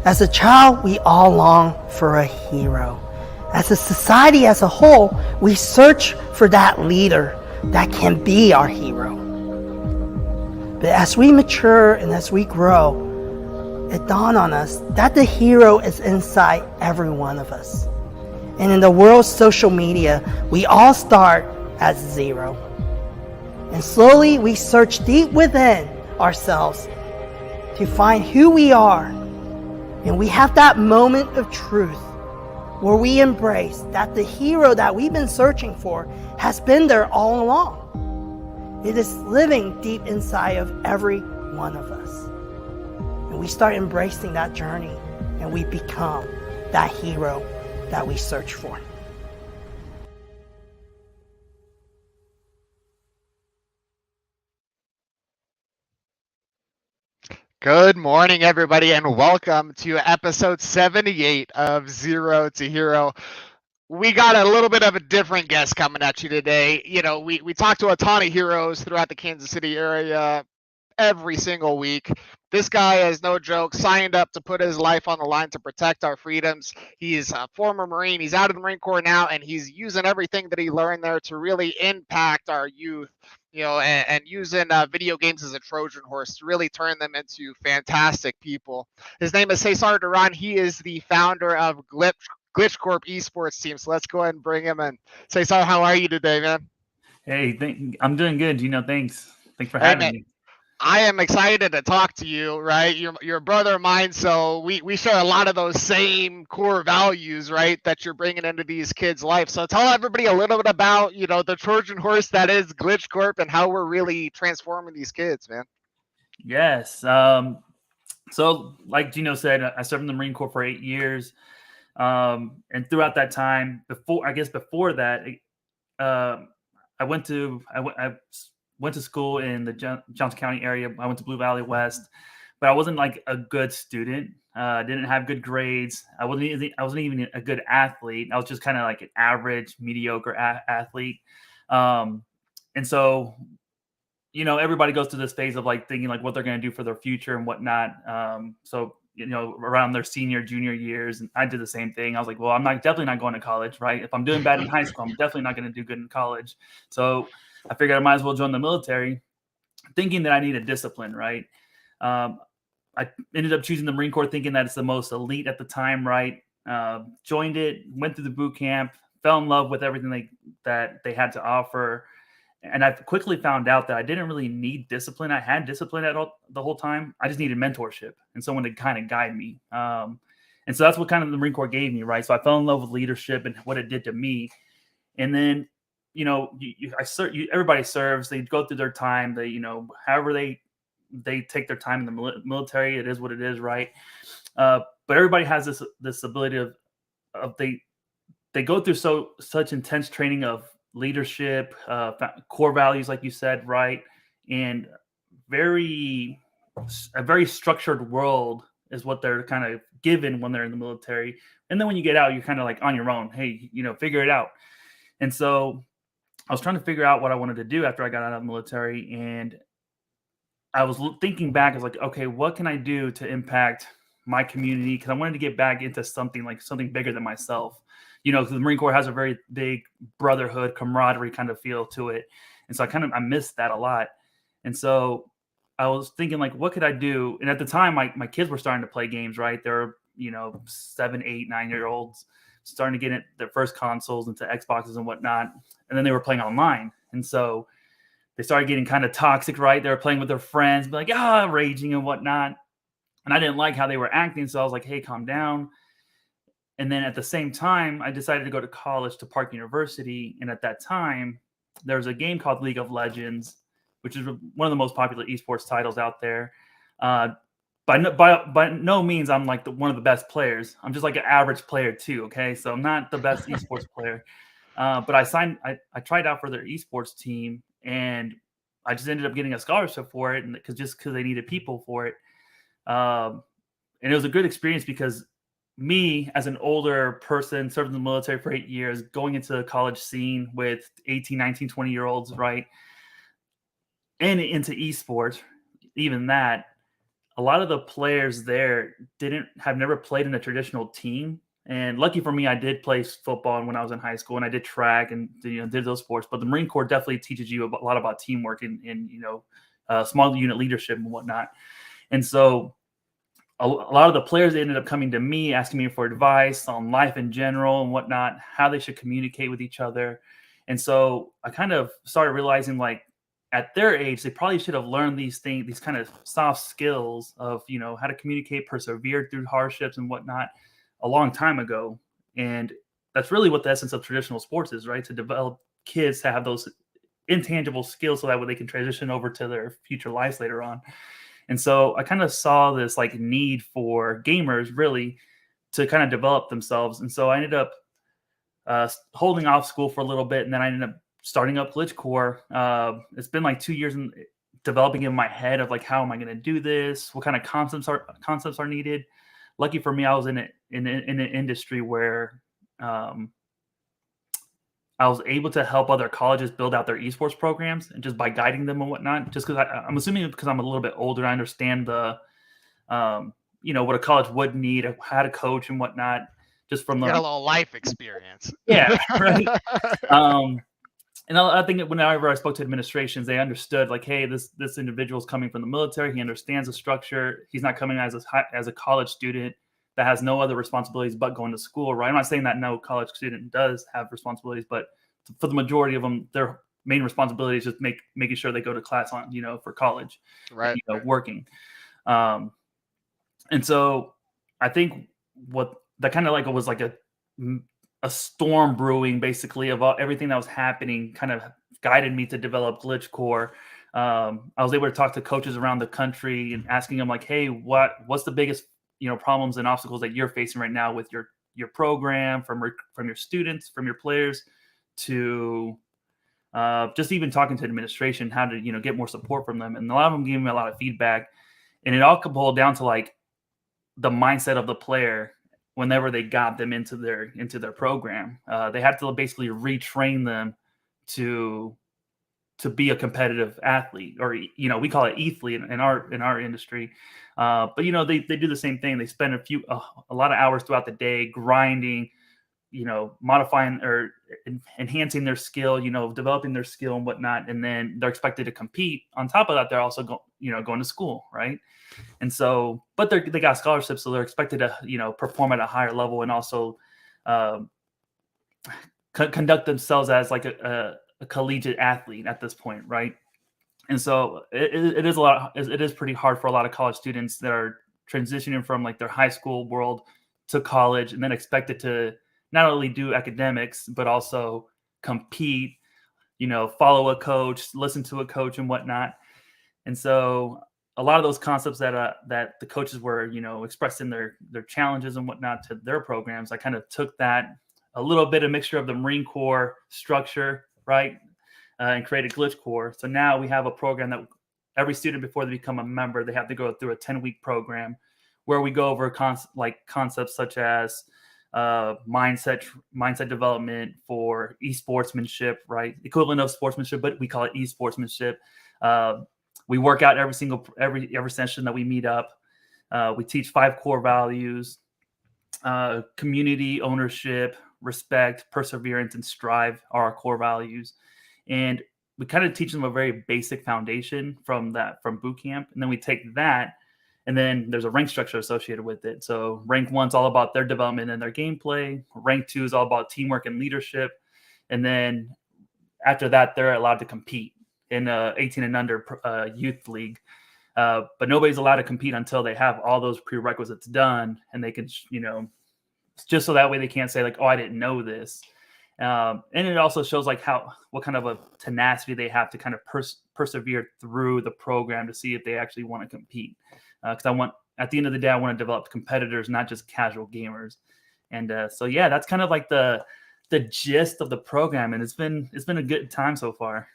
As a child, we all long for a hero. As a society as a whole, we search for that leader that can be our hero. But as we mature and as we grow, it dawned on us that the hero is inside every one of us. And in the world's social media, we all start at zero. And slowly we search deep within ourselves to find who we are. And we have that moment of truth where we embrace that the hero that we've been searching for has been there all along. It is living deep inside of every one of us. And we start embracing that journey and we become that hero that we search for. Good morning, everybody, and welcome to episode 78 of Zero to Hero. We got a little bit of a different guest coming at you today. You know, we talk to a ton of heroes throughout the Kansas City area every single week. This guy is no joke, signed up to put his life on the line to protect our freedoms. He's a former Marine. He's out of the Marine Corps now, and he's using everything that he learned there to really impact our youth, and using video games as a Trojan horse to really turn them into fantastic people. His name is Cesar Duron. He is the founder of GlitchCorps esports team. So let's go ahead and bring him in. Cesar, how are you today, man? Hey, I'm doing good. Thanks for having me. I am excited to talk to you, right? You're a brother of mine, so we share a lot of those same core values, right, that you're bringing into these kids' life. So tell everybody a little bit about, the Trojan horse that is GlitchCorps and how we're really transforming these kids, man. Yes. So like Gino said, I served in the Marine Corps for 8 years. And throughout that time, before that, I went to school in the Johnson County area. I went to Blue Valley West, but I wasn't like a good student. Didn't have good grades. I wasn't even a good athlete. I was just kind of like an average, mediocre athlete. And so, everybody goes through this phase of like thinking like what they're going to do for their future and whatnot. So, around their senior, junior years, and I did the same thing. I was like, well, I'm definitely not going to college, right? If I'm doing bad in high school, I'm definitely not going to do good in college. So I figured I might as well join the military, thinking that I needed discipline, right? I ended up choosing the Marine Corps thinking that it's the most elite at the time, right? Joined it, went through the boot camp, fell in love with everything that they had to offer. And I quickly found out that I didn't really need discipline. I had discipline the whole time. I just needed mentorship and someone to kind of guide me. And so that's what kind of the Marine Corps gave me, right? So I fell in love with leadership and what it did to me. And then, everybody serves. They go through their time. They, however they take their time in the military. It is what it is, right? But everybody has this ability of they go through such intense training of leadership, core values, like you said, right? And a very structured world is what they're kind of given when they're in the military. And then when you get out, you're kind of like on your own. Hey, figure it out. And so I was trying to figure out what I wanted to do after I got out of the military. And I was thinking back, I was like, okay, what can I do to impact my community? Because I wanted to get back into something bigger than myself. The Marine Corps has a very big brotherhood, camaraderie kind of feel to it. And so I missed that a lot. And so I was thinking like, what could I do? And at the time, my kids were starting to play games, right? They're, 7, 8, 9-year-olds starting to get their first consoles into Xboxes and whatnot. And then they were playing online. And so they started getting kind of toxic, right? They were playing with their friends, like, raging and whatnot. And I didn't like how they were acting. So I was like, hey, calm down. And then at the same time, I decided to go to college to Park University. And at that time, there was a game called League of Legends, which is one of the most popular esports titles out there. By no means I'm like one of the best players. I'm just like an average player too. Okay, so I'm not the best esports player. But I tried out for their esports team, and I just ended up getting a scholarship for it, because they needed people for it. And it was a good experience because me, as an older person, served in the military for 8 years, going into the college scene with 18, 19, 20-year-olds, right? And into esports, even that, a lot of the players there have never played in a traditional team. And lucky for me, I did play football when I was in high school, and I did track and did those sports. But the Marine Corps definitely teaches you a lot about teamwork and small unit leadership and whatnot. And so a lot of the players, they ended up coming to me, asking me for advice on life in general and whatnot, how they should communicate with each other. And so I kind of started realizing, like, at their age, they probably should have learned these things, these kind of soft skills of, how to communicate, persevere through hardships and whatnot a long time ago. And that's really what the essence of traditional sports is, right? To develop kids to have those intangible skills so that way they can transition over to their future lives later on. And so I kind of saw this like need for gamers really to kind of develop themselves. And so I ended up holding off school for a little bit, and then I ended up starting up GlitchCorps. It's been like 2 years in developing in my head of like, how am I going to do this? What kind of concepts are needed? Lucky for me, I was in an industry where I was able to help other colleges build out their esports programs, and just by guiding them and whatnot. Just because I'm assuming because I'm a little bit older, I understand the what a college would need, how to coach and whatnot. Just from Get a little life experience. Yeah, right. And I think that whenever I spoke to administrations, they understood like, hey, this individual is coming from the military. He understands the structure. He's not coming as a college student that has no other responsibilities but going to school, right? I'm not saying that no college student does have responsibilities, but for the majority of them, their main responsibility is just making sure they go to class on, for college, right? Working. And so I think what that kind of like was like a storm brewing, basically, of everything that was happening, kind of guided me to develop GlitchCorps. I was able to talk to coaches around the country and asking them like, hey, what's the biggest problems and obstacles that you're facing right now with your program, from your students, from your players, to just even talking to administration, how to get more support from them. And a lot of them gave me a lot of feedback, and it all boiled down to like the mindset of the player. Whenever they got them into their program, they had to basically retrain them to be a competitive athlete, or we call it athlete in our industry. But they do the same thing. They spend a lot of hours throughout the day grinding, modifying or enhancing their skill, developing their skill and whatnot, and then they're expected to compete. On top of that, they're also going to school, right? And so, but they got scholarships, so they're expected to perform at a higher level, and also conduct themselves as like a collegiate athlete at this point, right? And so it is pretty hard for a lot of college students that are transitioning from like their high school world to college, and then expected to not only do academics but also compete, follow a coach, listen to a coach and whatnot. And so a lot of those concepts that the coaches were expressing their challenges and whatnot to their programs, I kind of took that, a little bit of mixture of the Marine Corps structure, right, and created GlitchCorps. So now we have a program that every student, before they become a member, they have to go through a 10-week program where we go over concepts such as mindset development for esportsmanship, right? Equivalent of sportsmanship, but we call it esportsmanship. We work out every session that we meet up. We teach 5 core values: community, ownership, respect, perseverance, and strive are our core values. And we kind of teach them a very basic foundation from boot camp. And then we take that, and then there's a rank structure associated with it. So rank 1's all about their development and their gameplay. Rank 2 is all about teamwork and leadership. And then after that, they're allowed to compete in 18 and under youth league. But nobody's allowed to compete until they have all those prerequisites done, and they can, just so that way they can't say like, oh, I didn't know this. And it also shows like what kind of a tenacity they have to kind of persevere through the program to see if they actually want to compete. Because at the end of the day, I want to develop competitors, not just casual gamers. And so yeah, that's kind of like the gist of the program, and it's been a good time so far.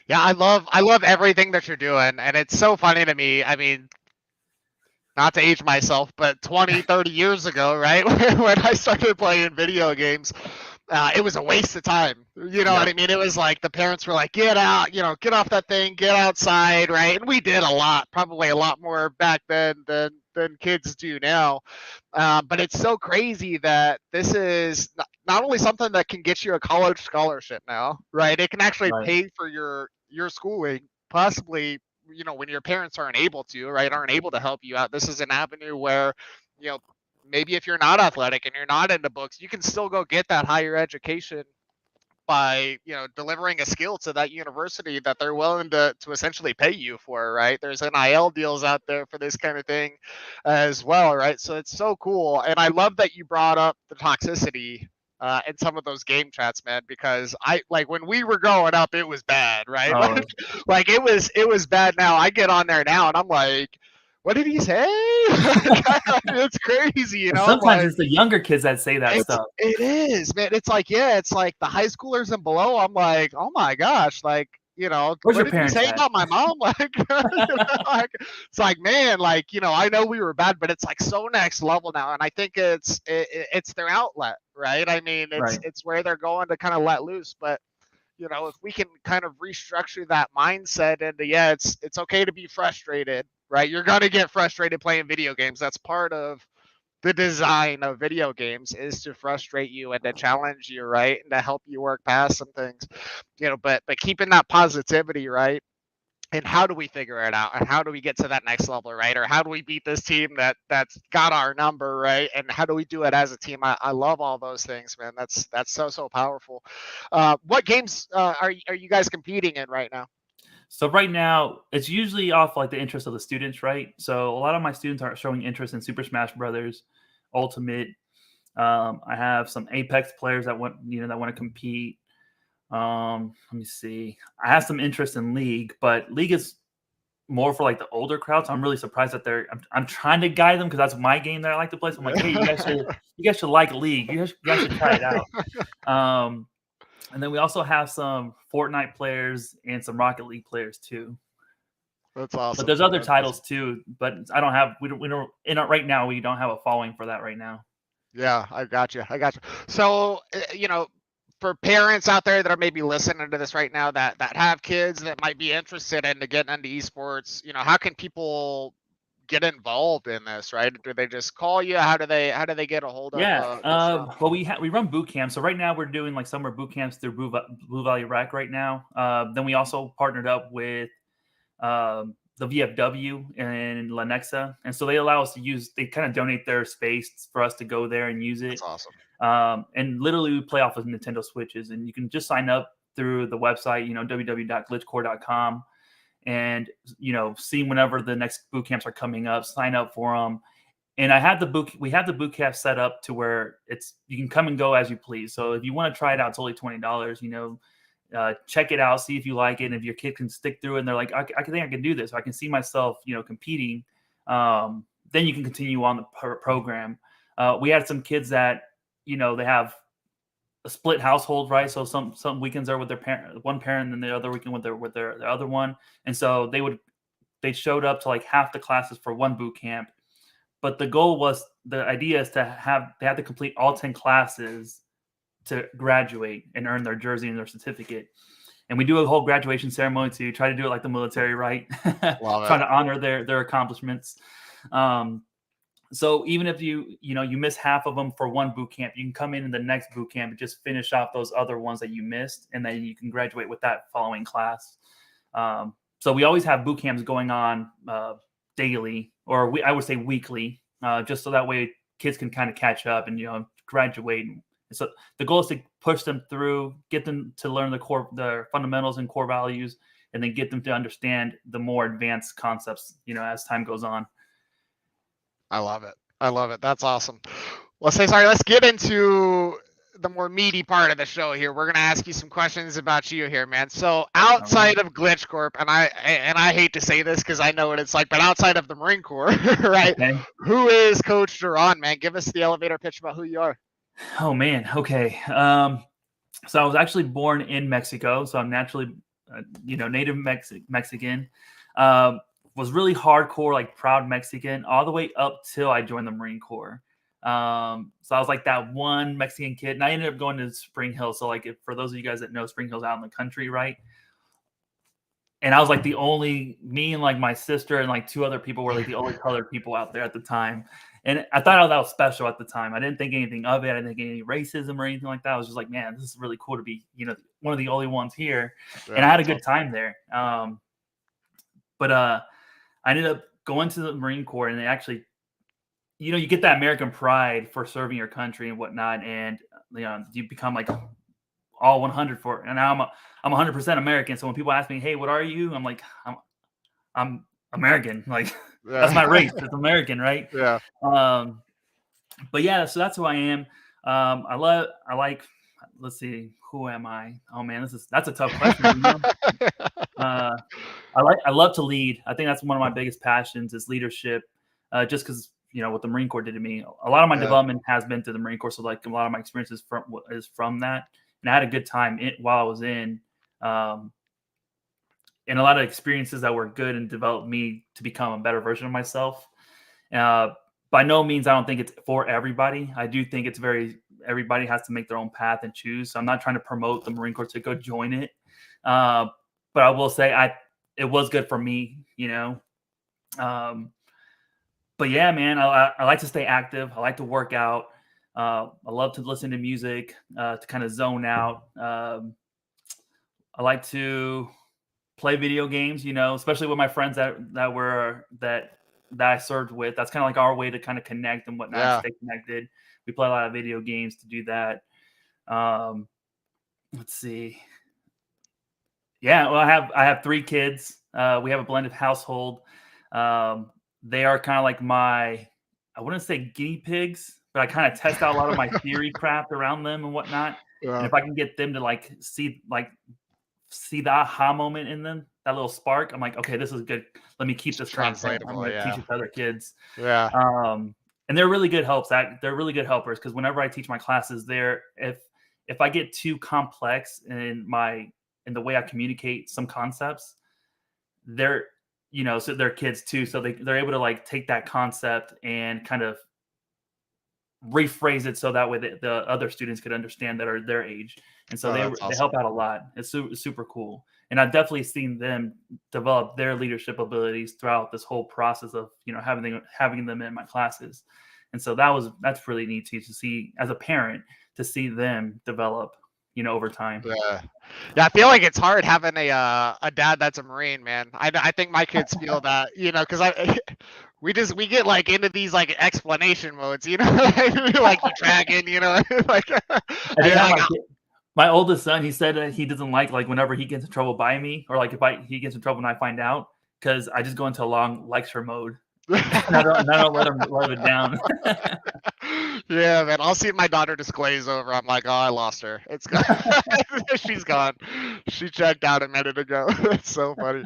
Yeah, I love everything that you're doing, and it's so funny to me. I mean, not to age myself, but 20, 30 years ago, right, when I started playing video games, it was a waste of time. You know what I mean? It was like the parents were like, get out, get off that thing, get outside, right? And we did a lot, probably a lot more back then than kids do now. But it's so crazy that this is not only something that can get you a college scholarship now, right? It can actually pay for your schooling, possibly, when your parents aren't able to, right, aren't able to help you out. This is an avenue where, maybe if you're not athletic and you're not into books, you can still go get that higher education by, delivering a skill to that university that they're willing to essentially pay you for, right? There's NIL deals out there for this kind of thing as well, right? So it's so cool. And I love that you brought up the toxicity in some of those game chats, man, because when we were growing up, it was bad, right? Oh. Like it was bad. Now I get on there now and I'm like, what did he say? It's crazy, Sometimes it's the younger kids that say that stuff. It is, man. It's like, it's like the high schoolers and below. I'm like, oh my gosh, like, Where's what your did parents you say at? about my mom? Like, it's like, man, like, I know we were bad, but it's like so next level now. And I think it's their outlet, right? I mean, it's where they're going to kind of let loose. But if we can kind of restructure that mindset into, it's okay to be frustrated, right? You're going to get frustrated playing video games. That's part of the design of video games, is to frustrate you and to challenge you, right? And to help you work past some things, but keeping that positivity, right? And how do we figure it out? And how do we get to that next level, right? Or how do we beat this team that's got our number, right? And how do we do it as a team? I love all those things, man. That's so powerful. What games are you guys competing in right now? So right now, it's usually off like the interest of the students, right? So a lot of my students are showing interest in Super Smash Brothers, Ultimate. I have some Apex players that want to compete. Let me see. I have some interest in League, but League is more for like the older crowd. So I'm really surprised that I'm trying to guide them because that's my game that I like to play. So I'm like, hey, you guys should like League. You guys should try it out. And then we also have some Fortnite players and some Rocket League players too. That's awesome. But there's other titles too. But right now we don't have a following for that right now. Yeah, I got you. So, for parents out there that are maybe listening to this right now that have kids that might be interested in getting into esports, how can people get involved in this, right? Do they just call you? How do they get a hold of? Well, we run boot camps. So right now we're doing like summer boot camps through Blue Valley Rec right now. Then we also partnered up with the VFW in Lenexa, and so they allow us to they kind of donate their space for us to go there and use it. That's awesome. And literally we play off of Nintendo Switches, and you can just sign up through the website, www.glitchcorps.com. And see whenever the next boot camps are coming up, sign up for them. And we have the boot camp set up to where you can come and go as you please. So if you want to try it out, it's only $20. Check it out, see if you like it, and if your kid can stick through it and they're like, I think I can do this, I can see myself competing, then you can continue on the program. We had some kids that they have a split household, right? So some weekends are with their one parent, and then the other weekend with their other one. And so they showed up to like half the classes for one boot camp. But the idea is they have to complete all 10 classes to graduate and earn their jersey and their certificate. And we do a whole graduation ceremony to try to do it like the military, right? Trying to honor their accomplishments. So even if you miss half of them for one boot camp, you can come in the next boot camp and just finish off those other ones that you missed, and then you can graduate with that following class. So we always have boot camps going on daily, or I would say weekly, just so that way kids can kind of catch up and graduate. And so the goal is to push them through, get them to learn the fundamentals and core values, and then get them to understand the more advanced concepts, as time goes on. I love it. That's awesome. Well, Cesar, let's get into the more meaty part of the show here. We're going to ask you some questions about you here, man. So outside of GlitchCorps, and I hate to say this because I know what it's like, but outside of the Marine Corps, right? Okay. Who is Coach Duron, man? Give us the elevator pitch about who you are. Oh, man. Okay. So I was actually born in Mexico, so I'm naturally, native Mexican. Was really hardcore, like proud Mexican, all the way up till I joined the Marine Corps. So I was like that one Mexican kid, and I ended up going to Spring Hill. So like, for those of you guys that know, Spring Hill's out in the country, right? And I was like me and like my sister and like 2 other people were like the only colored people out there at the time. And I thought that was special at the time. I didn't think anything of it. I didn't think any racism or anything like that. I was just like, man, this is really cool to be, one of the only ones here. Yeah, and I had a good time there. But I ended up going to the Marine Corps, and they actually, you get that American pride for serving your country and whatnot. And, you become like all 100 for it. And now I'm 100% American. So when people ask me, hey, what are you? I'm like, I'm American. Like, that's my race. It's American, right? Yeah. But yeah, so that's who I am. Let's see, who am I? Oh man, that's a tough question. I love to lead. I think that's one of my biggest passions is leadership. Just because what the Marine Corps did to me, a lot of my development has been through the Marine Corps. So like a lot of my experiences is from that, and I had a good time while I was in. And a lot of experiences that were good and developed me to become a better version of myself. By no means, I don't think it's for everybody. I do think everybody has to make their own path and choose. So I'm not trying to promote the Marine Corps to go join it. But I will say it was good for me, But yeah, man, I like to stay active. I like to work out. I love to listen to music to kind of zone out. I like to play video games, especially with my friends that I served with. That's kind of like our way to kind of connect and whatnot, stay connected. We play a lot of video games to do that. Let's see. Yeah, well, I have 3 kids. We have a blended household. They are kind of like I wouldn't say guinea pigs, but I kind of test out a lot of my theory craft around them and whatnot. Yeah. And if I can get them to see the aha moment in them, that little spark, I'm like, okay, this is good. Let me keep this content. I'm going to teach it to other kids. Yeah. And they're really good helps. They're really good helpers, because whenever I teach my classes, if I get too complex in the way I communicate some concepts, so they're kids too, so they're able to take that concept and kind of rephrase it so that way the other students could understand that are their age. And so they help out a lot. It's super cool. And I've definitely seen them develop their leadership abilities throughout this whole process of, having them in my classes. And so that's really neat to see as a parent, to see them develop, over time. Yeah, I feel like it's hard having a dad that's a Marine, man. I think my kids feel that, because we get into these explanation modes, like you dragon, my oldest son, he said that he doesn't like whenever he gets in trouble by me, or if he gets in trouble and I find out, because I just go into a long lecture mode. And I don't let it down. Yeah, man. I'll see my daughter just glaze over. I'm like, oh, I lost her. It's gone. She's gone. She checked out a minute ago. It's so funny.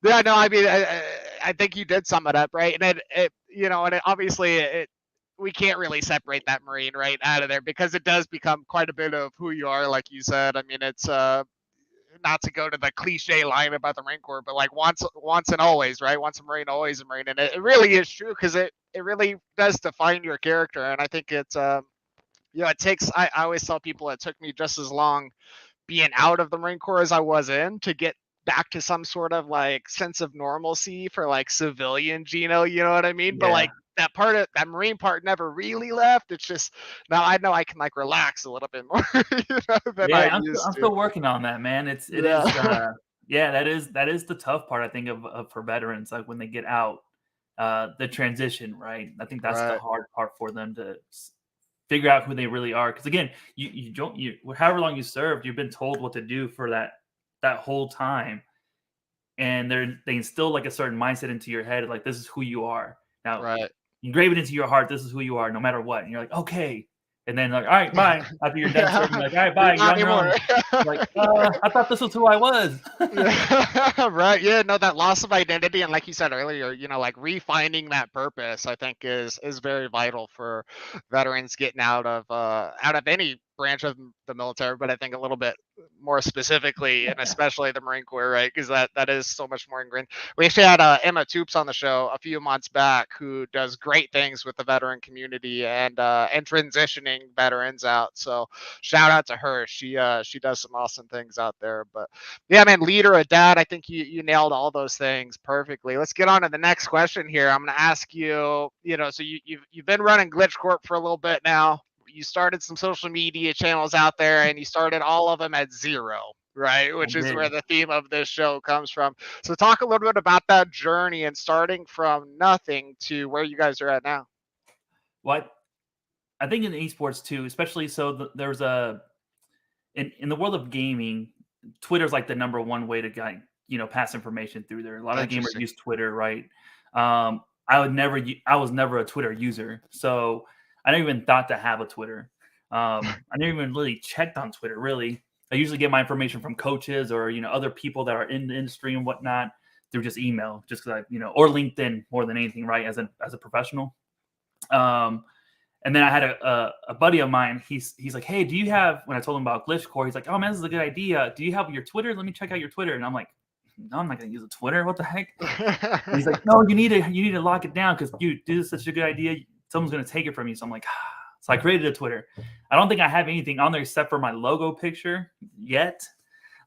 Yeah, no, I mean, I think you did sum it up, right? And obviously we can't really separate that Marine right out of there, because it does become quite a bit of who you are, like you said. I mean, it's not to go to the cliche line about the Marine Corps, but once and always, right? Once a Marine, always a Marine. And it really is true, because it really does define your character. And I think it's, it takes, I always tell people it took me just as long being out of the Marine Corps as I was in to get back to some sort of sense of normalcy for civilian Gino, you know what I mean? Yeah. But that part of that Marine part never really left. It's just now I know I can relax a little bit more. I'm still working on that, man. It is that is the tough part, I think, of for veterans, when they get out, the transition, right? I think that's the hard part for them to figure out who they really are. Because again, however long you served, you've been told what to do for that whole time, and they instill a certain mindset into your head, this is who you are now. You engrave it into your heart. This is who you are, no matter what. And you're like, okay. And then all right, bye. After you're done serving, all right, bye. You're on your own. I thought this was who I was. Right. Yeah. No, that loss of identity, and like you said earlier, refining that purpose, I think is very vital for veterans getting out of any branch of the military, but I think a little bit more specifically, and especially the Marine Corps, right? Because that is so much more ingrained. We actually had Emma Toops on the show a few months back, who does great things with the veteran community and transitioning veterans out. So shout out to her. She does some awesome things out there. But yeah, man, leader, a dad. I think you nailed all those things perfectly. Let's get on to the next question here. I'm going to ask you. So you've been running GlitchCorp for a little bit now. You started some social media channels out there, and you started all of them at zero, right? Which is where the theme of this show comes from. So talk a little bit about that journey and starting from nothing to where you guys are at now. What I think in esports too, especially there's in the world of gaming, Twitter's like the number one way to get pass information through there. A lot of gamers use Twitter, right? I was never a Twitter user, so I never even thought to have a Twitter. I never even really checked on Twitter. Really, I usually get my information from coaches or other people that are in the industry and whatnot through just email, just because or LinkedIn more than anything, right? As a professional. And then I had a buddy of mine. He's like, hey, do you have? When I told him about GlitchCorps, he's like, oh man, this is a good idea. Do you have your Twitter? Let me check out your Twitter. And I'm like, no, I'm not going to use a Twitter. What the heck? And he's like, no, you need to lock it down because dude, this is such a good idea. Someone's going to take it from you. So I'm like, so I created a Twitter. I don't think I have anything on there except for my logo picture yet.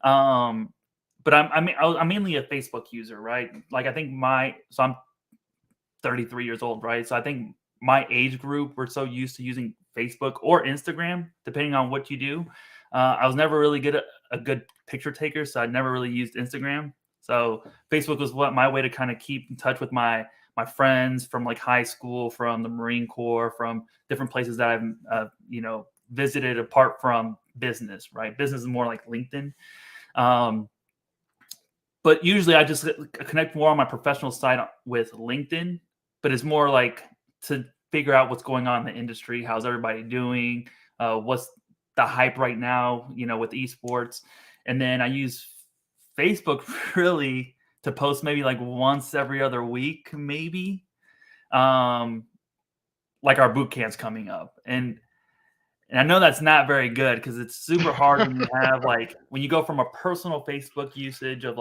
But I'm mainly a Facebook user, right? Like I think I'm 33 years old, right? So I think my age group, we're so used to using Facebook or Instagram, depending on what you do. I was never really a good picture taker, so I never really used Instagram. So Facebook was my way to kind of keep in touch with my friends from like high school, from the Marine Corps, from different places that I've visited apart from business, right? Business is more like LinkedIn. But usually I just connect more on my professional side with LinkedIn, but it's more like to figure out what's going on in the industry. How's everybody doing? What's the hype right now, with esports? And then I use Facebook really to post maybe like once every other week, maybe. Like our boot camp's coming up. And I know that's not very good because it's super hard when you have when you go from a personal Facebook usage of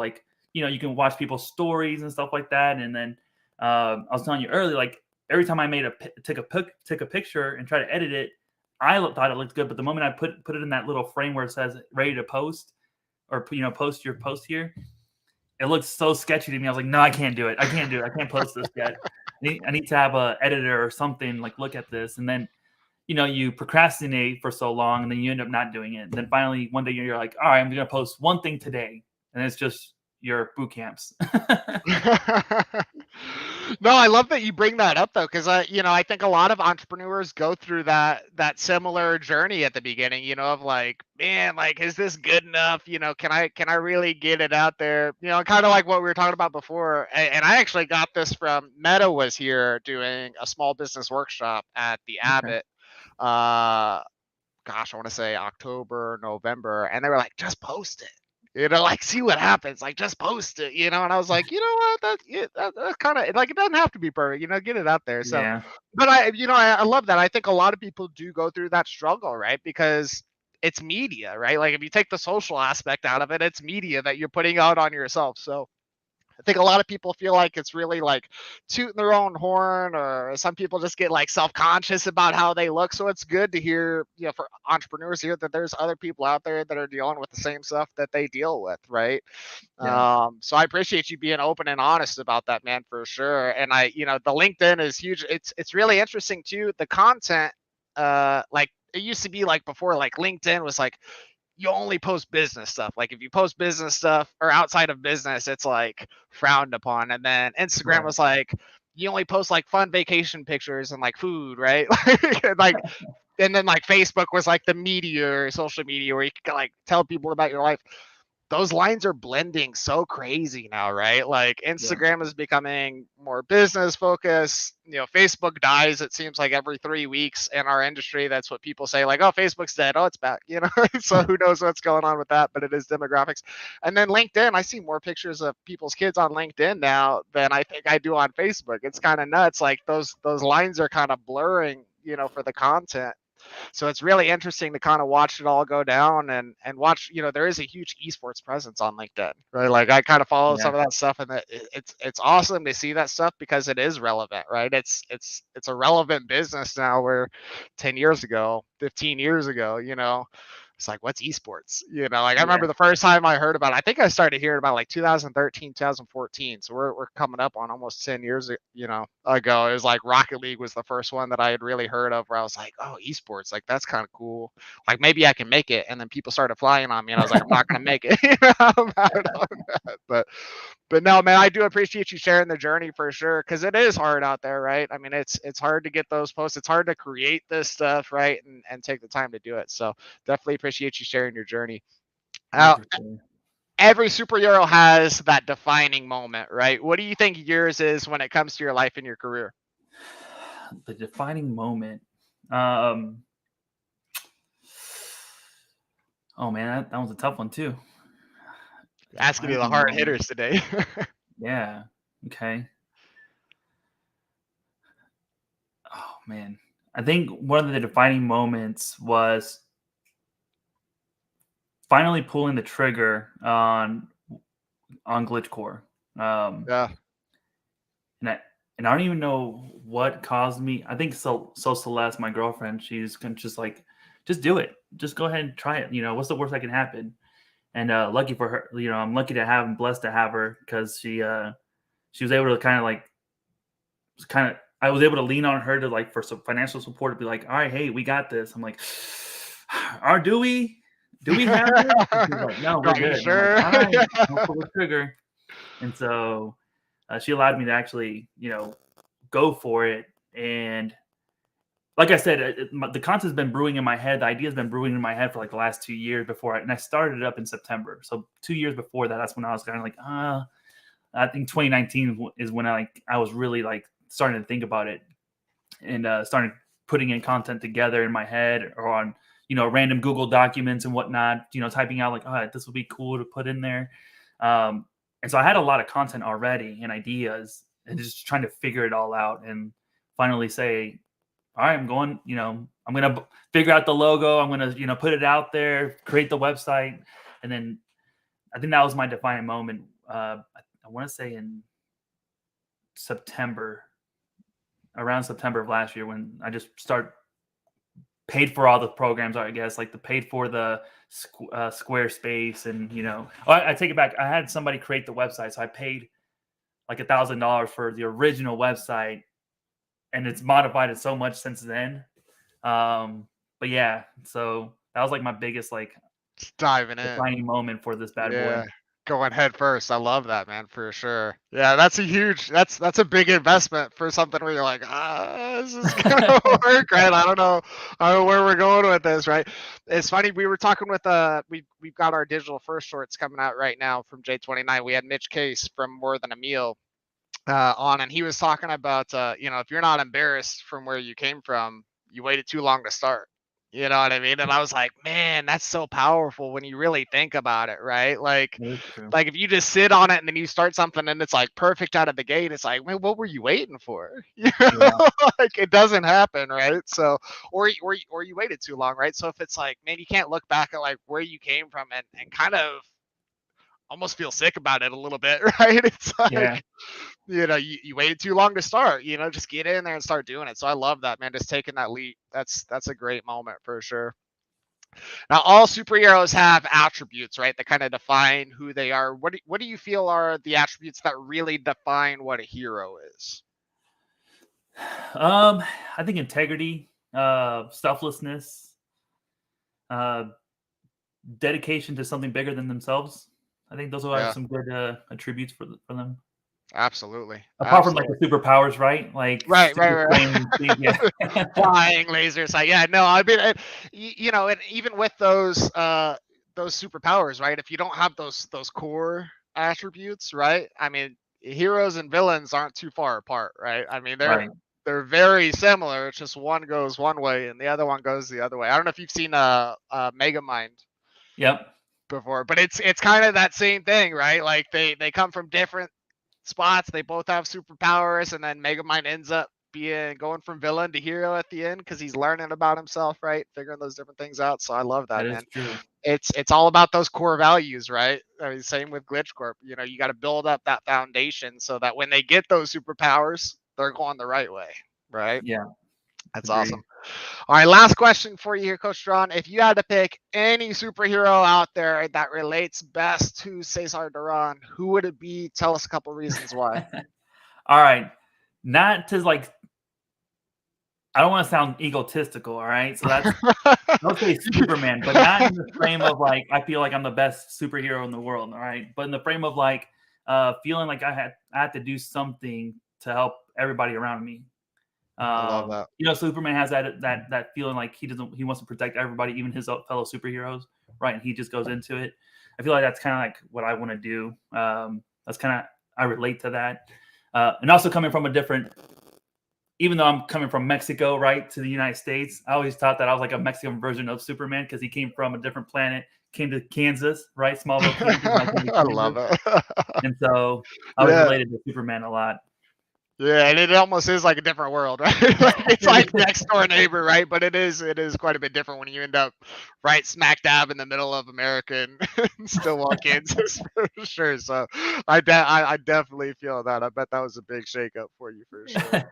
you can watch people's stories and stuff like that. And then I was telling you earlier, every time I took a picture and try to edit it, I thought it looked good. But the moment I put it in that little frame where it says ready to post or, post your post here, it looks so sketchy to me. I was like, no, I can't do it. I can't post this yet. I need to have an editor or something look at this. And then, you procrastinate for so long and then you end up not doing it. And then finally one day you're like, all right, I'm going to post one thing today. And it's just your boot camps. No, I love that you bring that up though, because I think a lot of entrepreneurs go through that similar journey at the beginning, of man, is this good enough? Can I really get it out there? Kind of like what we were talking about before. And I actually got this from Meta was here doing a small business workshop at the Abbott. Gosh, I want to say October, November, and they were like, just post it. See what happens. Just post it, And I was like, you know what? That's kind of it doesn't have to be perfect, get it out there. So, yeah. But I love that. I think a lot of people do go through that struggle, right? Because it's media, right? If you take the social aspect out of it, it's media that you're putting out on yourself. So I think a lot of people feel like it's really tooting their own horn, or some people just get self-conscious about how they look. So it's good to hear, for entrepreneurs here, that there's other people out there that are dealing with the same stuff that they deal with, right? Yeah. So I appreciate you being open and honest about that, man, for sure. And the LinkedIn is huge. It's really interesting too. The content, it used to be before, LinkedIn was you only post business stuff. If you post business stuff or outside of business, it's frowned upon. And then Instagram was you only post fun vacation pictures and food, right? And then Facebook was the media or social media where you can tell people about your life. Those lines are blending so crazy now, right? Instagram is becoming more business focused. Facebook dies, it seems every 3 weeks in our industry. That's what people say, oh, Facebook's dead. Oh, it's back, So who knows what's going on with that, but it is demographics. And then LinkedIn, I see more pictures of people's kids on LinkedIn now than I think I do on Facebook. It's kind of nuts. Those lines are kind of blurring, for the content. So it's really interesting to kind of watch it all go down and watch, there is a huge esports presence on LinkedIn, right? Like I kind of follow Yeah. some of that stuff, and it's awesome to see that stuff because it is relevant, right? It's a relevant business now, where 10 years ago, 15 years ago, it's like, what's esports? Like I remember the first time I heard about it, I think I started hearing about like 2013, 2014. So we're coming up on almost 10 years, ago. It was like Rocket League was the first one that I had really heard of, where I was like, oh, esports, like that's kind of cool. Like maybe I can make it. And then people started flying on me, and I was like, I'm not going to make it. But no, man, I do appreciate you sharing the journey for sure, because it is hard out there, right? I mean, it's hard to get those posts. It's hard to create this stuff, right? And take the time to do it. So definitely appreciate you sharing your journey. Yeah, Now, for sure. every superhero has that defining moment, right? What do you think yours is when it comes to your life and your career? The defining moment. Oh man, that was a tough one too. Asking you the hard hitters today. Yeah. Okay. Oh man, I think one of the defining moments was finally pulling the trigger on GlitchCorps. Yeah. And I don't even know what caused me. I think so Celeste, my girlfriend, she's just like, just do it. Just go ahead and try it. What's the worst that can happen? And lucky for her, I'm lucky to have and blessed to have her, because she was able to I was able to lean on her to, like, for some financial support, to be like, all right, hey, we got this. I'm like, do we have this? And she's like, no, we're Are you good. sure? And I'm like, all right, I'll pull the trigger. And so she allowed me to actually, go for it. And like I said, the concept's been brewing in my head. The idea's been brewing in my head for like the last 2 years and I started it up in September. So 2 years before that, that's when I was kind of like, I think 2019 is when I was really like starting to think about it, and started putting in content together in my head, or on, random Google documents and whatnot, typing out like, oh, this would be cool to put in there. And so I had a lot of content already and ideas, and just trying to figure it all out, and finally say, all right, I'm going to figure out the logo. I'm going to, put it out there, create the website. And then I think that was my defining moment. I want to say in around September of last year, when I just paid for all the programs, I guess, like paid for the Squarespace, and, I take it back. I had somebody create the website. So I paid like $1,000 for the original website, and it's modified it so much since then. But yeah, so that was like my biggest Just diving in. defining moment for this bad boy. Going head first. I love that, man, for sure. Yeah, that's a big investment for something where you're like, this is gonna work, right? I don't know where we're going with this, right? It's funny, we were talking with we've got our digital first shorts coming out right now from J29. We had Mitch Case from More Than a Meal on, and he was talking about if you're not embarrassed from where you came from, you waited too long to start. You know what I mean? And I was like, man, that's so powerful when you really think about it, right? Like if you just sit on it and then you start something and it's like perfect out of the gate, it's like, man, what were you waiting for? Like it doesn't happen, right? So, or you waited too long, right? So if it's like, man, you can't look back at like where you came from and kind of almost feel sick about it a little bit, right? It's like, you waited too long to start, just get in there and start doing it. So I love that, man, just taking that leap. That's a great moment for sure. Now, all superheroes have attributes, right, that kind of define who they are. What do you feel are the attributes that really define what a hero is? I think integrity, selflessness, dedication to something bigger than themselves. I think those are some good attributes for them. Absolutely. Apart from like the superpowers, right? Like right. Flying, laser sight. Yeah, no, I mean, and even with those superpowers, right? If you don't have those core attributes, right? I mean, heroes and villains aren't too far apart, right? I mean, they're very similar. It's just one goes one way and the other one goes the other way. I don't know if you've seen Megamind. Yep. Before, but it's kind of that same thing, right? Like they come from different spots. They both have superpowers, and then Megamind ends up going from villain to hero at the end because he's learning about himself, right? Figuring those different things out. So I love that, That is man. true. It's all about those core values, right? I mean, same with GlitchCorp. You know, you got to build up that foundation so that when they get those superpowers, they're going the right way, right? Yeah. That's Agreed. awesome. All right, last question for you here, Coach Duron. If you had to pick any superhero out there that relates best to Cesar Duron, who would it be? Tell us a couple reasons why. All right. Not to like, I don't want to sound egotistical. All right. So that's, I'll say Superman, but not in the frame of like, I feel like I'm the best superhero in the world. All right. But in the frame of like, feeling like I had to do something to help everybody around me. I love that. You know, Superman has that feeling like he wants to protect everybody, even his fellow superheroes, right? And he just goes into it. I feel like that's kind of like what I want to do. That's kind of, I relate to that. And also coming from a different, even though I'm coming from Mexico, right, to the United States, I always thought that I was like a Mexican version of Superman because he came from a different planet, came to Kansas, right, Smallville, Kansas. I love it. And so I was related to Superman a lot. Yeah, and it almost is like a different world, right? It's like next door neighbor, right? But it is quite a bit different when you end up right smack dab in the middle of America and Stillwell, Kansas, for sure. So I definitely feel that. I bet that was a big shakeup for you for sure.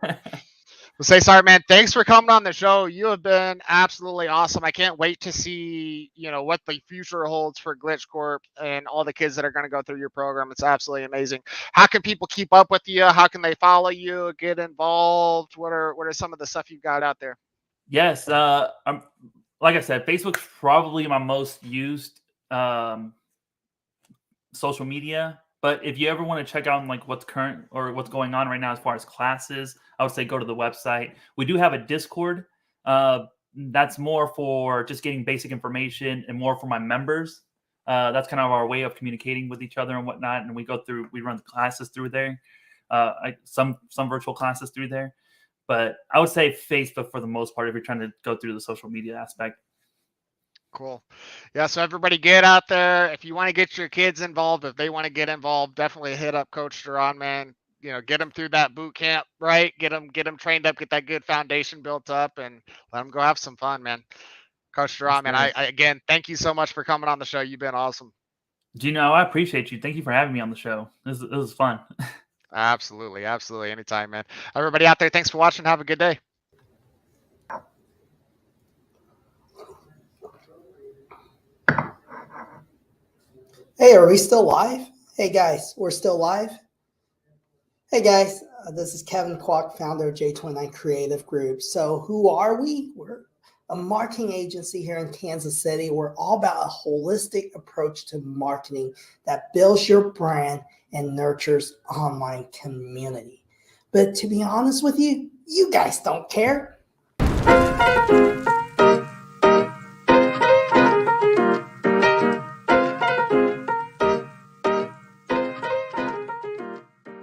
Well, Cesar, man, thanks for coming on the show. You have been absolutely awesome. I can't wait to see, you know, what the future holds for GlitchCorp and all the kids that are going to go through your program. It's absolutely amazing. How can people keep up with you? How can they follow you, get involved? What are some of the stuff you've got out there? Yes, like I said, Facebook's probably my most used social media. But if you ever want to check out like what's current or what's going on right now as far as classes, I would say go to the website. We do have a Discord. That's more for just getting basic information and more for my members. That's kind of our way of communicating with each other and whatnot. And we run the classes through there. Some virtual classes through there. But I would say Facebook for the most part if you're trying to go through the social media aspect. Cool. Yeah, so everybody get out there. If you want to get your kids involved, if they want to get involved, definitely hit up Coach Duron, man. You know, get them through that boot camp, right? Get them trained up, get that good foundation built up, and let them go have some fun, man. Coach Duron, man, I again, thank you so much for coming on the show. You've been awesome. Gino, I appreciate you. Thank you for having me on the show. It was fun. Absolutely. Anytime, man. Everybody out there, thanks for watching. Have a good day. Hey, are we still live? Hey guys, we're still live. Hey guys, this is Kevin Kwok, founder of J29 Creative Group. So who are we? We're a marketing agency here in Kansas City. We're all about a holistic approach to marketing that builds your brand and nurtures online community. But to be honest with you, you guys don't care.